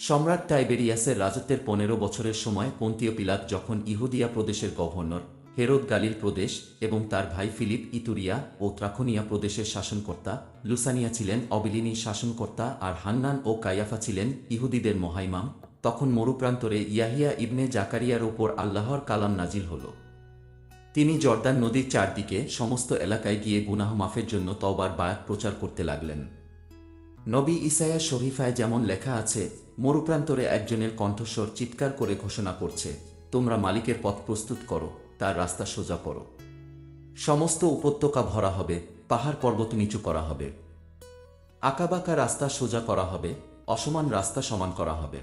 সম্রাট টাইবেরিয়াসের রাজত্বের ১৫ বছরের সময় পন্তীয় পিলাত যখন ইহুদিয়া প্রদেশের গভর্নর, হেরোদ গালিল প্রদেশ এবং তার ভাই ফিলিপ ইতুরিয়া ও ত্রাখোনিয়া প্রদেশের শাসনকর্তা, লুসানিয়া ছিলেন অবিলিনী শাসনকর্তা আর হান্নান ও কায়াফা ছিলেন ইহুদিদের মহাইমাম, তখন মরুপ্রান্তরে ইয়াহিয়া ইবনে জাকারিয়ার ওপর আল্লাহর কালাম নাজিল হল। তিনি জর্দান নদীর চারদিকে সমস্ত এলাকায় গিয়ে গুনাহ মাফের জন্য তওবার বায়াত প্রচার করতে লাগলেন। নবী ইসায়া শরীফায় যেমন লেখা আছে, মরুপ্রান্তরে একজনের কণ্ঠস্বর চিৎকার করে ঘোষণা করছে, তোমরা মালিকের পথ প্রস্তুত করো, তার রাস্তা সোজা করো। সমস্ত উপত্যকা ভরা হবে, পাহাড় পর্বত নিচু করা হবে, আঁকাবাঁকা রাস্তা সোজা করা হবে, অসমান রাস্তা সমান করা হবে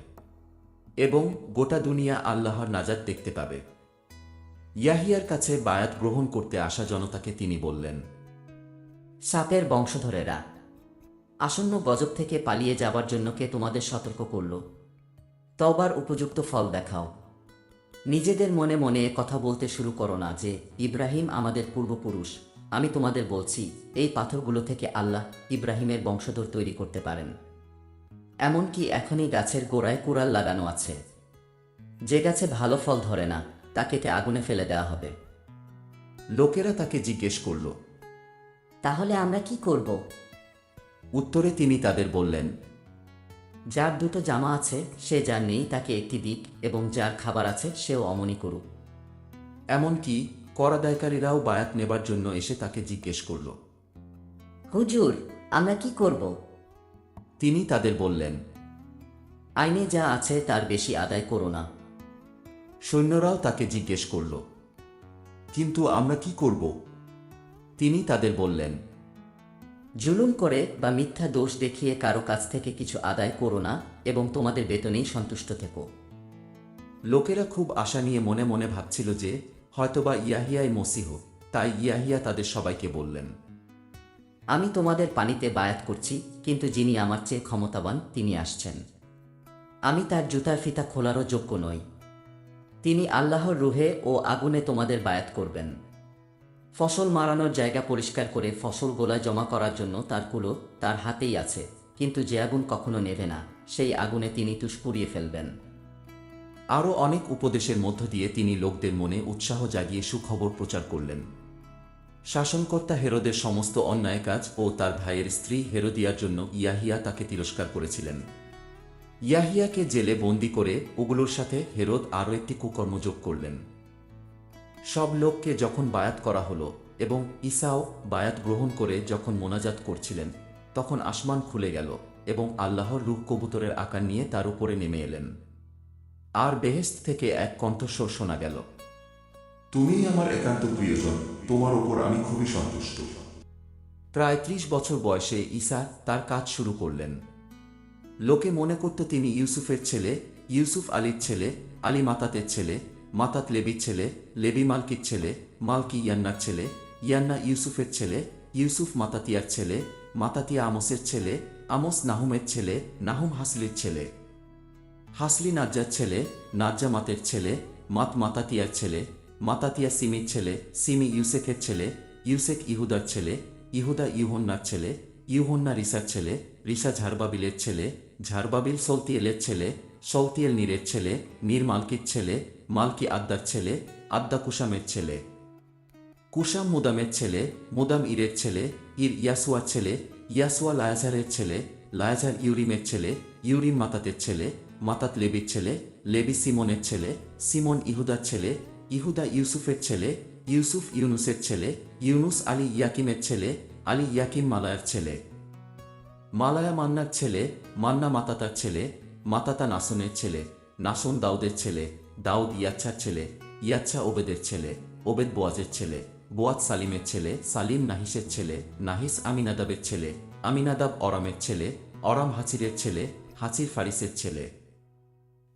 এবং গোটা দুনিয়া আল্লাহর নাজাত দেখতে পাবে। ইয়াহিয়ার কাছে বায়াত গ্রহণ করতে আসা জনতাকে তিনি বললেন, সাপের বংশধরেরা, আসন্ন গজব থেকে পালিয়ে যাবার জন্য কে তোমাদের সতর্ক করল? তওবার উপযুক্ত ফল দেখাও। নিজেদের মনে মনে কথা বলতে শুরু করো না যে ইব্রাহিম আমাদের পূর্বপুরুষ। আমি তোমাদের বলছি, এই পাথরগুলো থেকে আল্লাহ ইব্রাহিমের বংশধর তৈরি করতে পারেন। এমনকি এখনই গাছের গোড়ায় কুড়াল লাগানো আছে। যে গাছে ভালো ফল ধরে না তা কেটে আগুনে ফেলে দেওয়া হবে। লোকেরা তাকে জিজ্ঞেস করল। তাহলে আমরা কি করব? উত্তরে তিনি তাদের বললেন, যার দুটো জামা আছে সে যার নেই তাকে একটি দিক, এবং যার খাবার আছে সেও অমনি করুক। এমনকি কর আদায়কারীরাও বায়াত নেবার জন্য এসে তাকে জিজ্ঞেস করল। হুজুর, আমরা কি করব? তিনি তাদের বললেন, আইনে যা আছে তার বেশি আদায় করো না। সৈন্যরাও তাকে জিজ্ঞেস করল, কিন্তু আমরা কি করব? তিনি তাদের বললেন, জুলুম করে বা মিথ্যা দোষ দেখিয়ে কারো কাছ থেকে কিছু আদায় করো না, এবং তোমাদের বেতনেই সন্তুষ্ট থেকো। লোকেরা খুব আশা নিয়ে মনে মনে ভাবছিল যে হয়তোবা ইয়াহিয়াই মসিহ, তাই ইয়াহিয়া তাদের সবাইকে বললেন, আমি তোমাদের পানিতে বায়াত করছি, কিন্তু যিনি আমার চেয়ে ক্ষমতাবান তিনি আসছেন। আমি তার জুতার ফিতা খোলারও যোগ্য নই। তিনি আল্লাহর রুহে ও আগুনে তোমাদের বায়াত করবেন। ফসল মারানোর জায়গা পরিষ্কার করে ফসল গোলায় জমা করার জন্য তার কুলো তার হাতেই আছে, কিন্তু যে আগুন কখনো নেভে না সেই আগুনে তিনি তুষ পুড়িয়ে ফেলবেন। আরও অনেক উপদেশের মধ্য দিয়ে তিনি লোকদের মনে উৎসাহ জাগিয়ে সুখবর প্রচার করলেন। শাসনকর্তা হেরোদের সমস্ত অন্যায় কাজ ও তার ভাইয়ের স্ত্রী হেরোদিয়ার জন্য ইয়াহিয়া তাকে তিরস্কার করেছিলেন। ইয়াহিয়াকে জেলে বন্দি করে ওগুলোর সাথে হেরোদ আরও একটি কুকর্ম যোগ করলেন। সব লোককে যখন বায়াত করা হলো এবং ঈসাও বায়াত গ্রহণ করে যখন মোনাজাত করছিলেন, তখন আসমান খুলে গেল এবং আল্লাহর রূহ কবুতরের আকার নিয়ে তার উপরে নেমে এলেন। আর বেহেশত থেকে এক কণ্ঠস্বর শোনা গেল, তুমিই আমার একান্ত প্রিয়জন, তোমার উপর আমি খুবই সন্তুষ্ট। প্রায় ৩০ বছর বয়সে ঈসা তার কাজ শুরু করলেন। লোকে মনে করত তিনি ইউসুফের ছেলে, ইউসুফ আলীর ছেলে, আলী মাতাতের ছেলে, মাতাত লেবির ছেলে, লেবি মালকির ছেলে, মালকি ইয়ান্নার ছেলে, ইয়ান্না ইউসুফের ছেলে, ইউসুফ মাতাতিয়ার ছেলে, মাতাতিয়া আমোসের ছেলে, আমোস নাহুমের ছেলে, নাহুম হাসলির ছেলে, হাসলি নাজ্জার ছেলে, নাজ্জা মাতের ছেলে, মাত মাতাতিয়ার ছেলে, মাতাতিয়া সিমির ছেলে, সিমি ইউসেকের ছেলে, ইউসেক ইহুদার ছেলে, ইহুদা ইউহন্নার ছেলে, ইউহন্না রিসার ছেলে, রিসা ঝারবাবিলের ছেলে, ঝারবাবিল সলতিয়েলের ছেলে, সলতিয়েল নীরের ছেলে, নীর মালকির ছেলে, মালকি আদ্দার ছেলে, আদ্দা কুসামের ছেলে, কুসাম মুদামের ছেলে, মুদাম ইরের ছেলে, ইর ইয়াসুয়ার ছেলে, ইয়াসুয়া লায়াজারের ছেলে, লায়াজার ইউরিমের ছেলে, ইউরিম মাতাতের ছেলে, মাতাত লেবির ছেলে, লেবি সিমনের ছেলে, সিমন ইহুদার ছেলে, ইহুদা ইউসুফের ছেলে, ইউসুফ ইউনুসের ছেলে, ইউনুস আলী ইয়াকিমের ছেলে, আলী ইয়াকিম মালায়ার ছেলে, মালায়া মান্নার ছেলে, মান্না মাতাতার ছেলে, মাতাতা নাসনের ছেলে, নাসন দাউদের ছেলে, দাউদ ইয়াচ্ছার ছেলে, ইয়াচ্ছা ওবেদের ছেলে, ওবেদ বোয়াজের ছেলে, বোয়াজ সালিমের ছেলে, সালিম নাহিসের ছেলে, নাহিস আমিনাদাবের ছেলে, আমিনাদাব অরামের ছেলে, অরাম হাচিরের ছেলে, হাচির ফারিসের ছেলে,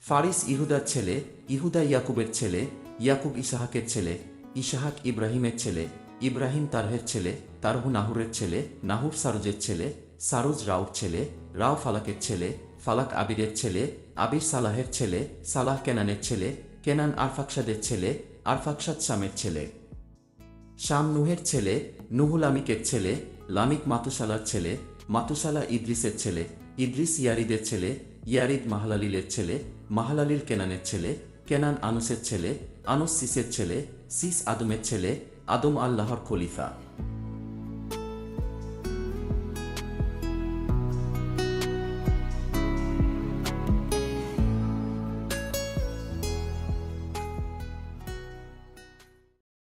ফারিস ইহুদার ছেলে, ইহুদা ইয়াকুবের ছেলে, ইয়াকুব ইসাহাকের ছেলে, ইসাহাক ইব্রাহিমের ছেলে, ইব্রাহিম তারহের ছেলে, তারহু নাহুরের ছেলে, নাহুর সারুজের ছেলে, সারুজ রাউর ছেলে, রাও ফালাকের ছেলে, ফালাক আবিরের ছেলে, আবির সালাহের ছেলে, সালাহ কেনানের ছেলে, কেনান আরফাকসাদের ছেলে, আরফাকসাদ শামের ছেলে, শাম নুহের ছেলে, নুহু লামিকের ছেলে, লামিক মাতুসালার ছেলে, মাতুসালা ইদ্রিসের ছেলে, ইদ্রিস ইয়ারিদের ছেলে, ইয়ারিদ মাহালালিলের ছেলে, মাহালালিল কেনানের ছেলে, কেনান আনুসের ছেলে, আনুস সিসের ছেলে, সিস আদমের ছেলে, আদম আল্লাহর খলিফা।